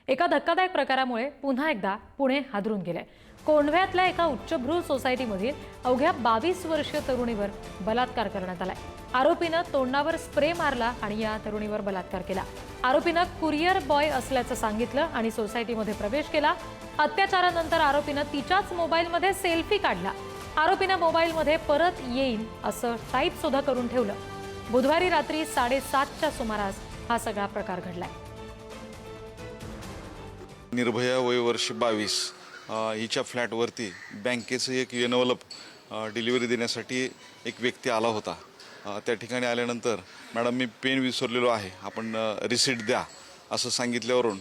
एका धक्कादायक प्रकारामुळे पुन्हा एकदा पुणे हादरून गेले। कोंढव्यातल्या एका उच्चभ्रू सोसायटीमधील अवघ्या 22 वर्षीय तरुणीवर बलात्कार करण्यात आलाय। आरोपीनं तोंडावर स्प्रे मारला आणि या तरुणीवर बलात्कार केला। आरोपीनं कुरिअर बॉय असल्याचं सांगितलं आणि सोसायटीमध्ये प्रवेश केला। अत्याचारानंतर आरोपीनं तिच्याच मोबाईलमध्ये सेल्फी काढला। आरोपीनं मोबाईलमध्ये परत येईल असं टाईप सुद्धा करून ठेवलं। बुधवारी रात्री 7:30च्या सुमारास हा सगळा प्रकार घडलाय। निर्भया वय वर्ष 22 हिच्या फ्लॅटवरती बँकेचं एक एनवलप डिलिव्हरी देण्यासाठी एक व्यक्ती आला होता। त्या ठिकाणी आल्यानंतर मॅडम मी पेन विसरलेलो आहे, आपण रिसीट द्या असं सांगितल्यावरून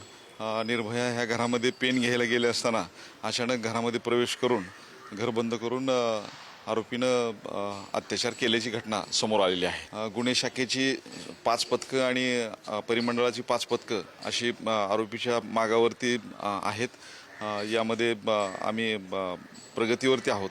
निर्भया ह्या घरामध्ये पेन घ्यायला गेले असताना अचानक घरामध्ये प्रवेश करून घर बंद करून आरोपीनं अत्याचार केल्याची घटना समोर आलेली आहे। गुन्हे शाखेची 5 पथकं आणि परिमंडळाची 5 पथकं अशी आरोपीच्या मागावरती आहेत। यामध्ये आम्ही प्रगतीवरती आहोत।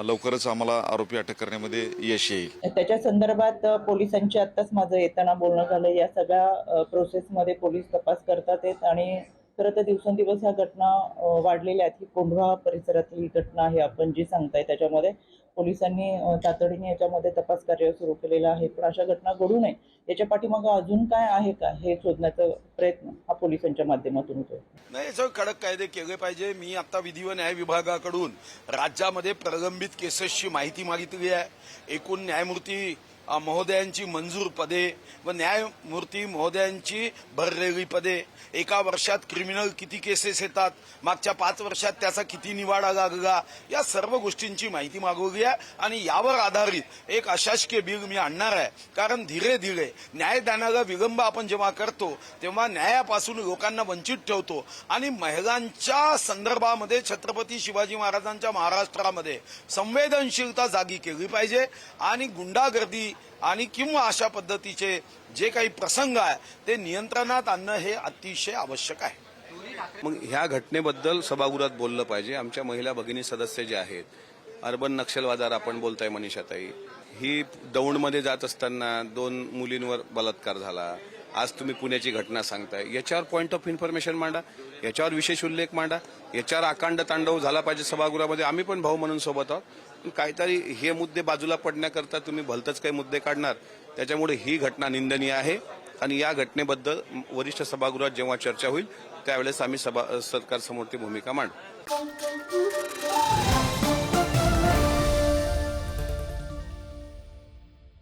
लवकरच आम्हाला आरोपी अटक करण्यामध्ये यश येईल। त्याच्या संदर्भात पोलिसांची आत्ताच माझं येताना बोलणं झालं। या सगळ्या प्रोसेसमध्ये पोलीस तपास करतात आहेत आणि खरं तर दिवसेंदिवस ह्या घटना वाढलेल्या आहेत। ही कोंढवा परिसरातली घटना आहे आपण जी सांगताय, त्याच्यामध्ये पोलिसांनी तातडीने याच्यामध्ये तपास कार्य सुरू केलेलं आहे। पण अशा घटना घडू नये याच्या पाठीमागे अजून काय आहे का हे शोधण्याचा प्रयत्न हा पोलिसांच्या माध्यमातून होतोय। नाही, याच्यावर कडक कायदे केले पाहिजे। मी आता विधी व न्याय विभागाकडून राज्यामध्ये प्रलंबित केसेसची माहिती मागितली आहे। एकूण न्यायमूर्ती महोदयांची मंजूर पदे व न्यायमूर्ती महोदयांची भरलेली पदे, एका वर्षात क्रिमिनल किती केसेस येतात, मागच्या 5 वर्षात त्याचा किती निवाडा लागला, या सर्व गोष्टींची माहिती मागवली आहे आणि यावर आधारित एक अशासकीय बिल मी आणणार आहे। कारण धीरे धीरे न्यायदानाला विलंब आपण जेव्हा करतो तेव्हा न्यायापासून लोकांना वंचित ठेवतो आणि महिलांच्या संदर्भामध्ये छत्रपती शिवाजी महाराजांच्या महाराष्ट्रामध्ये संवेदनशीलता जागी केली पाहिजे आणि गुंडागर्दी आणि किंवा अशा पद्धतीचे जे काही प्रसंग आहे ते नियंत्रणात आणणं हे अतिशय आवश्यक आहे। मग ह्या घटनेबद्दल सभागृहात बोललं पाहिजे। आमच्या महिला भगिनी सदस्य जे आहेत, अर्बन नक्षलवादावर आपण बोलताय मनीषाताई, ही दौंडमध्ये जात असताना 2 मुलींवर बलात्कार झाला। आज तुम्ही पुण्याची घटना सांगताय, याच्यावर पॉइंट ऑफ इन्फॉर्मेशन मांडा, याच्यावर विशेष उल्लेख मांडा, याच्यावर अखंड तांडव झाला पाहिजे सभागृहामध्ये। आम्ही पण भाऊ म्हणून सोबत आहोत, पण काहीतरी हे मुद्दे बाजूला पडण्याकरता तुम्ही भलतच काही मुद्दे काढणार, त्याच्यामुळे ही घटना निंदनीय आहे आणि या घटनेबद्दल वरिष्ठ सभागृहात जेव्हा चर्चा होईल त्यावेळेस आम्ही सरकारसमोर ती भूमिका मांडू।